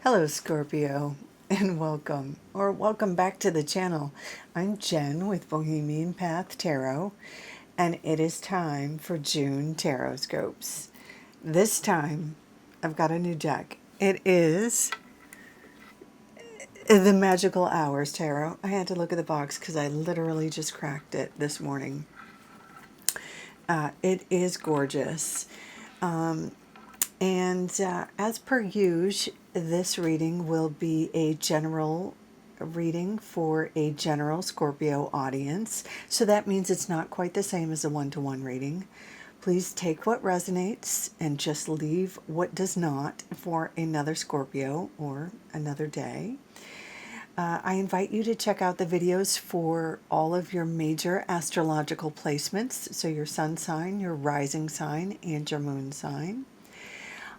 Hello Scorpio, and welcome back to the channel. I'm Jen with Bohemian Path Tarot, and it is time for June Tarotscopes. This time, I've got a new deck. It is the Magical Hours Tarot. I had to look at the box because I literally just cracked it this morning. It is gorgeous. And as per usual, this reading will be a general reading for a general Scorpio audience. So that means it's not quite the same as a one-to-one reading. Please take what resonates and just leave what does not for another Scorpio or another day. I invite you to check out the videos for all of your major astrological placements. So your sun sign, your rising sign, and your moon sign.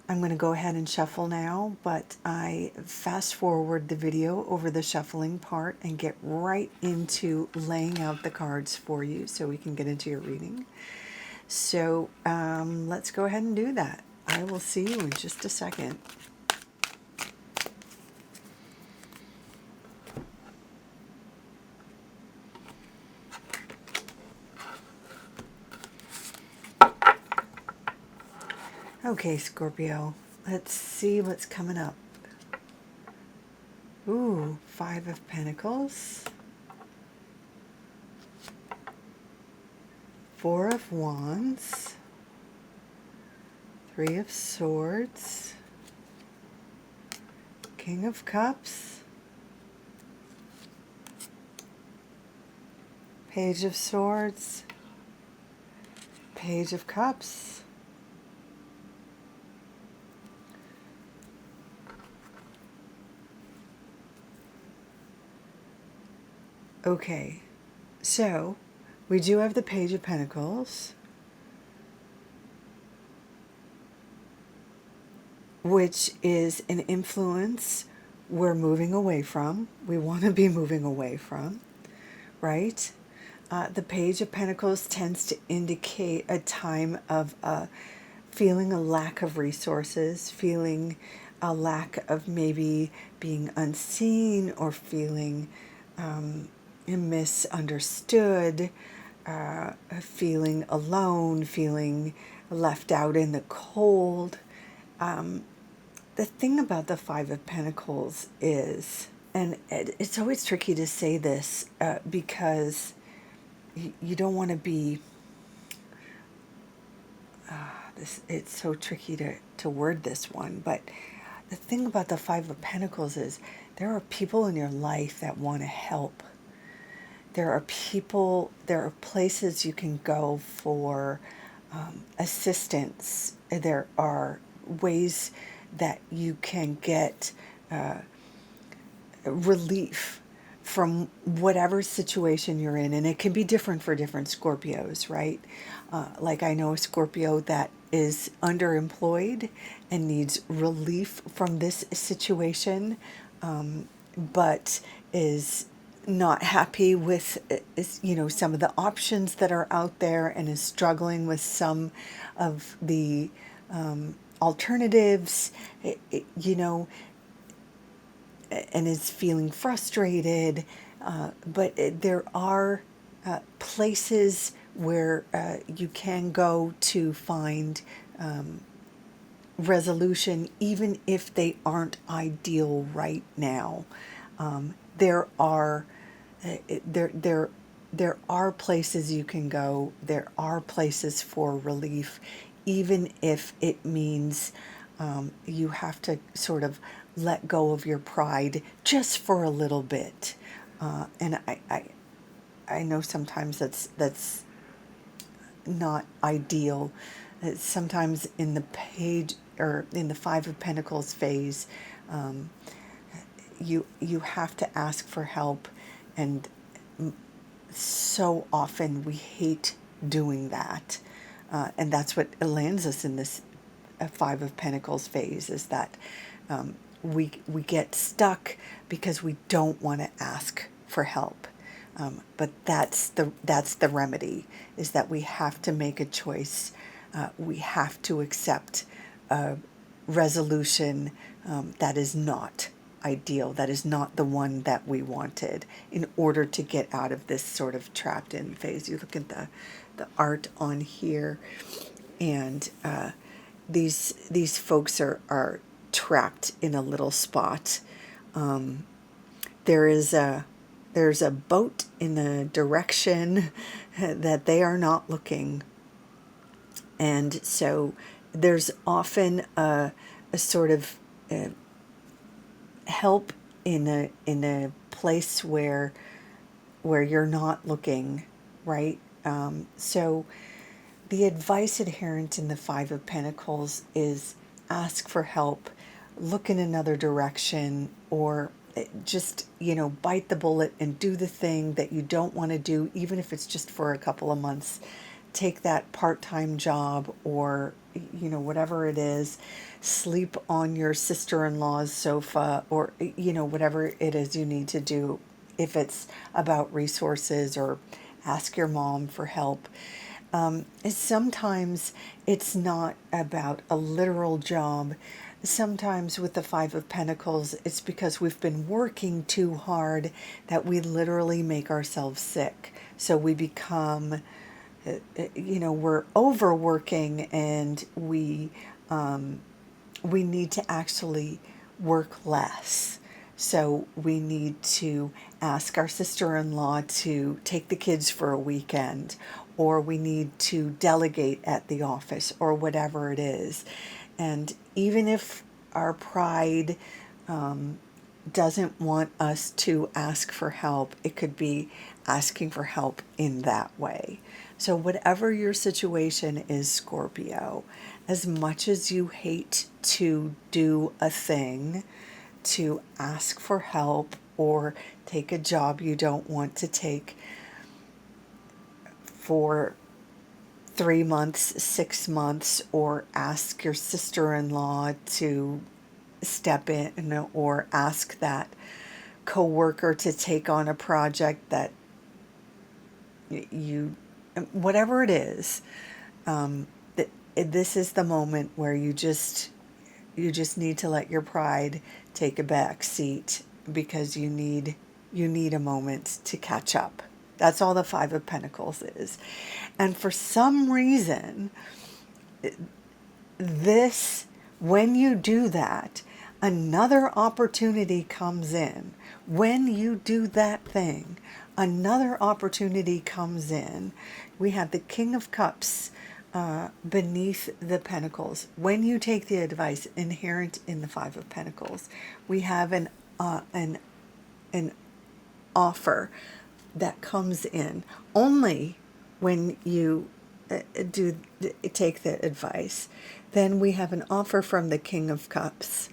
I'm going to go ahead and shuffle now, but I fast forward the video over the shuffling part and get right into laying out the cards for you so we can get into your reading. So let's go ahead and do that. I will see you in just a second. Okay, Scorpio, let's see what's coming up. Ooh, Five of Pentacles, Four of Wands, Three of Swords, King of Cups, Page of Swords, Page of Cups, okay, so we do have the Page of Pentacles, which is an influence we're moving away from. We want to be moving away from, right? The Page of Pentacles tends to indicate a time of feeling a lack of resources, feeling a lack of maybe being unseen or feeling misunderstood, feeling alone, feeling left out in the cold. The thing about the Five of Pentacles is, and it's always tricky to say this because you don't want to be, it's so tricky to word this one, but the thing about the Five of Pentacles is there are people in your life that want to help. There are people, there are places you can go for assistance. There are ways that you can get relief from whatever situation you're in. And it can be different for different Scorpios, right? Like I know a Scorpio that is underemployed and needs relief from this situation, but is not happy with some of the options that are out there and is struggling with some of the alternatives, and is feeling frustrated, but there are places where you can go to find resolution, even if they aren't ideal right now. There are places you can go. There are places for relief, even if it means you have to sort of let go of your pride just for a little bit. And I know sometimes that's not ideal. Sometimes in the page or in the Five of Pentacles phase, you have to ask for help, and so often we hate doing that, and that's what lands us in this Five of Pentacles phase, is that we get stuck because we don't want to ask for help. But that's the remedy, is that we have to make a choice. We have to accept resolution that is not ideal, that is not the one that we wanted in order to get out of this sort of trapped in phase. You look at the art on here, and these folks are trapped in a little spot. There's a boat in a direction that they are not looking, and so there's often a sort of help in a place where you're not looking, right? So the advice inherent in the Five of Pentacles is ask for help, look in another direction, or just, bite the bullet and do the thing that you don't want to do, even if it's just for a couple of months. Take that part-time job, or, whatever it is, sleep on your sister-in-law's sofa, or, whatever it is you need to do. If it's about resources, or ask your mom for help. Sometimes it's not about a literal job. Sometimes with the Five of Pentacles, it's because we've been working too hard that we literally make ourselves sick. So we become, we're overworking, and we need to actually work less. So we need to ask our sister-in-law to take the kids for a weekend, or we need to delegate at the office, or whatever it is. And even if our pride doesn't want us to ask for help, it could be asking for help in that way. So whatever your situation is, Scorpio, as much as you hate to do a thing, to ask for help or take a job you don't want to take for 3 months, 6 months, or ask your sister-in-law to step in, or ask that coworker to take on a project that whatever it is, this is the moment where you just need to let your pride take a back seat, because you need a moment to catch up. That's all the Five of Pentacles is. And for some reason, when you do that, another opportunity comes in. When you do that thing, another opportunity comes in. We have the King of Cups beneath the Pentacles. When you take the advice inherent in the Five of Pentacles, we have an offer that comes in only when you take the advice. Then we have an offer from the King of Cups.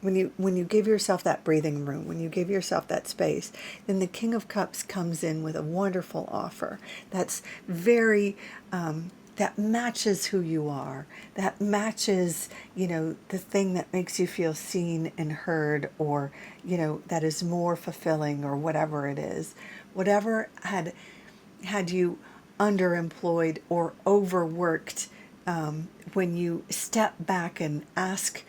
When you give yourself that breathing room, when you give yourself that space, then the King of Cups comes in with a wonderful offer that's very that matches who you are, that matches, the thing that makes you feel seen and heard, or, that is more fulfilling, or whatever it is. Whatever had you underemployed or overworked, when you step back and ask,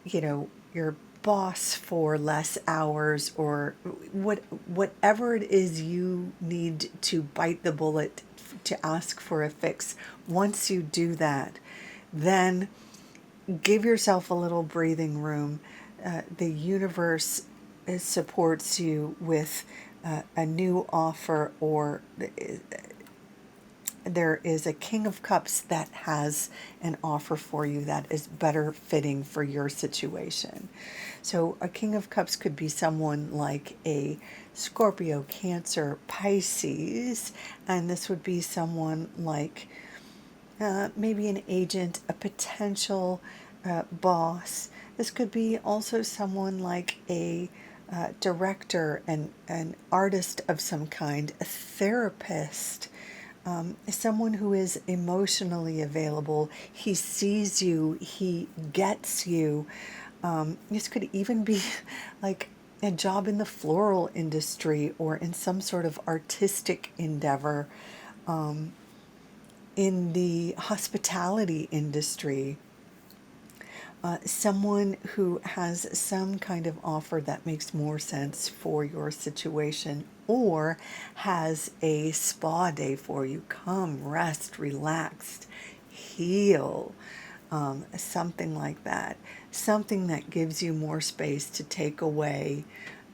your boss for less hours, or whatever it is you need to bite the bullet to ask for a fix. Once you do that, then give yourself a little breathing room. The universe supports you with a new offer, or there is a King of Cups that has an offer for you that is better fitting for your situation. So a King of Cups could be someone like a Scorpio, Cancer, Pisces, and this would be someone like maybe an agent, a potential boss. This could be also someone like a director, an artist of some kind, a therapist, someone who is emotionally available. He sees you, he gets you. This could even be like a job in the floral industry, or in some sort of artistic endeavor, in the hospitality industry. someone who has some kind of offer that makes more sense for your situation, or has a spa day for you. Come, rest, relaxed, heal, something like that. Something that gives you more space to take away,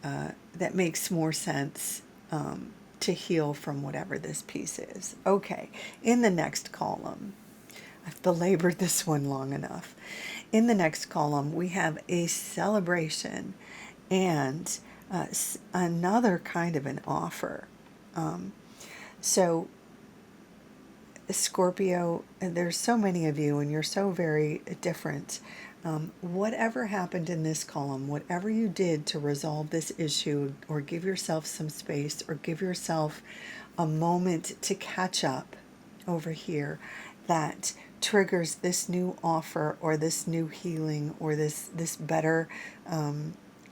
that makes more sense, to heal from whatever this piece is. Okay, in the next column, I've belabored this one long enough. In the next column, we have a celebration and another kind of an offer. So, Scorpio, there's so many of you and you're so very different. Whatever happened in this column, whatever you did to resolve this issue, or give yourself some space, or give yourself a moment to catch up over here, that triggers this new offer or this new healing or this better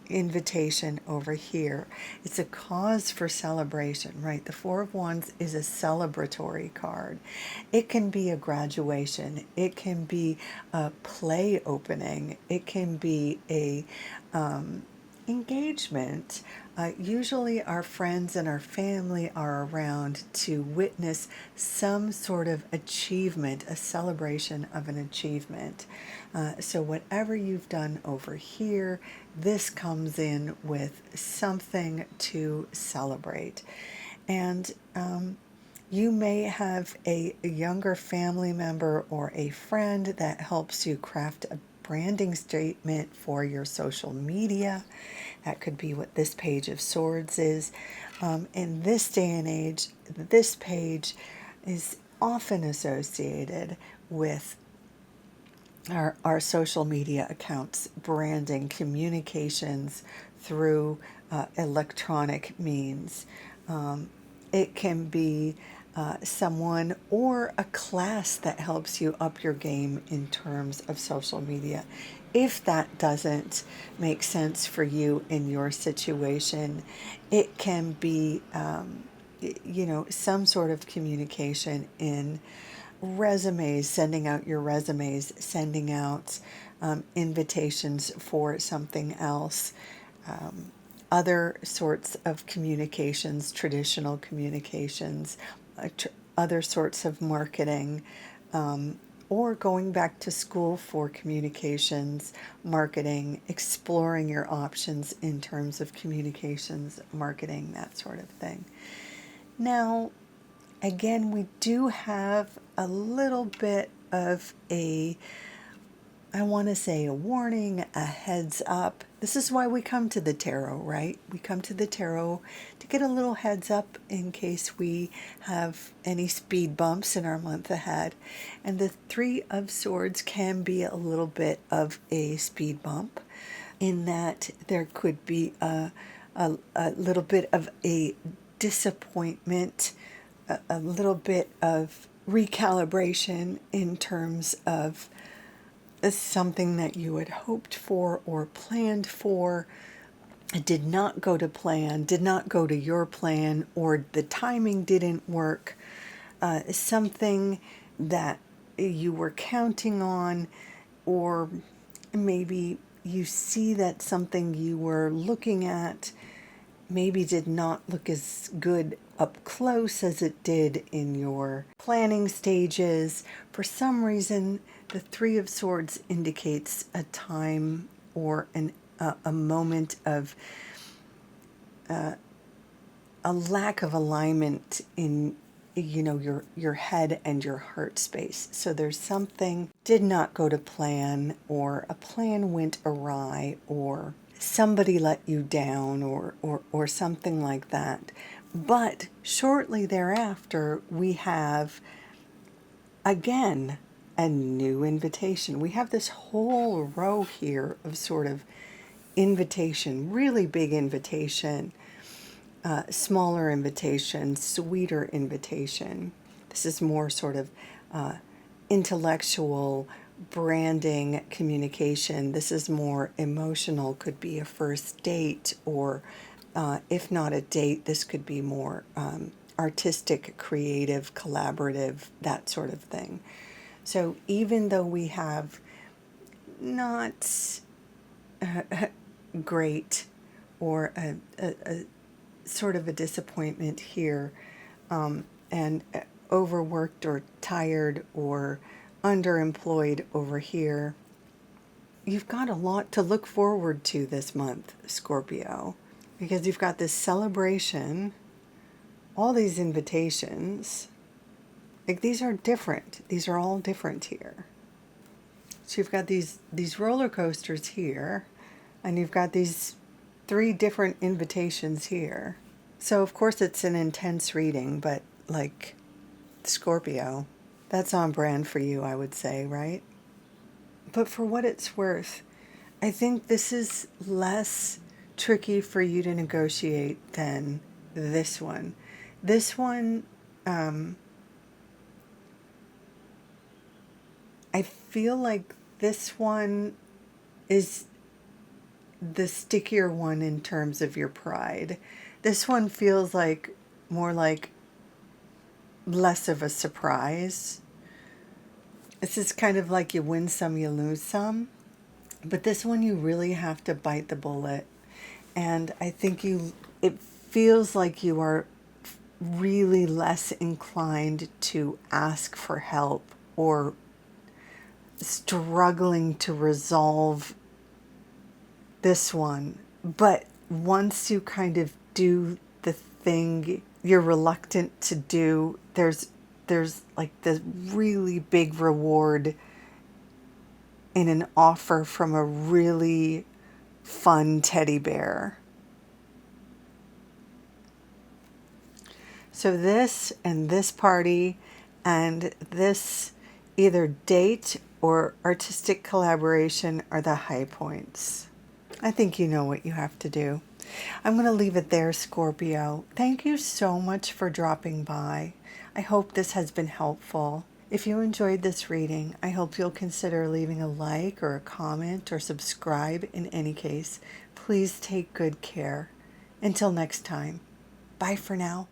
invitation over here. It's a cause for celebration, right? The Four of Wands is a celebratory card. It can be a graduation. It can be a play opening. It can be a engagement. Usually our friends and our family are around to witness some sort of achievement, a celebration of an achievement. So whatever you've done over here, this comes in with something to celebrate. And you may have a younger family member or a friend that helps you craft a branding statement for your social media. That could be what this Page of Swords is. In this day and age, this page is often associated with our social media accounts, branding, communications through electronic means. It can be someone or a class that helps you up your game in terms of social media. If that doesn't make sense for you in your situation, it can be, some sort of communication in resumes, sending out your resumes, sending out invitations for something else. Other sorts of communications, traditional communications, other sorts of marketing, or going back to school for communications, marketing, exploring your options in terms of communications, marketing, that sort of thing. Now, again, we do have a little bit of I want to say a warning, a heads up. This is why we come to the tarot, right? We come to the tarot to get a little heads up in case we have any speed bumps in our month ahead. And the Three of Swords can be a little bit of a speed bump, in that there could be a little bit of a disappointment, a little bit of recalibration in terms of something that you had hoped for or planned for. It did not go to plan, did not go to your plan, or the timing didn't work. Something that you were counting on, or maybe you see that something you were looking at maybe did not look as good up close as it did in your planning stages. For some reason, the Three of Swords indicates a time or a moment of a lack of alignment in your head and your heart space. So there's something did not go to plan, or a plan went awry, or somebody let you down, or something like that. But shortly thereafter, we have again a new invitation. We have this whole row here of sort of invitation, really big invitation, smaller invitation, sweeter invitation. This is more sort of intellectual branding communication. This is more emotional, could be a first date, or if not a date, this could be more artistic, creative, collaborative, that sort of thing. So even though we have not great, or a sort of a disappointment here, and overworked or tired or underemployed over here. You've got a lot to look forward to this month, Scorpio, because you've got this celebration, all these invitations. Like, these are different. These are all different here. So you've got these roller coasters here, and you've got these 3 different invitations here. So of course it's an intense reading, but like, Scorpio, that's on brand for you, I would say, right? But for what it's worth, I think this is less tricky for you to negotiate than this one. This one, I feel like this one is the stickier one in terms of your pride. This one feels like more like less of a surprise. This is kind of like you win some, you lose some. But this one, you really have to bite the bullet. And I think it feels like you are really less inclined to ask for help, or struggling to resolve this one. But once you kind of do the thing you're reluctant to do, there's like this really big reward in an offer from a really fun teddy bear. So this and this party and this either date or artistic collaboration are the high points. I think you know what you have to do. I'm going to leave it there, Scorpio. Thank you so much for dropping by. I hope this has been helpful. If you enjoyed this reading, I hope you'll consider leaving a like or a comment or subscribe. In any case, please take good care. Until next time, bye for now.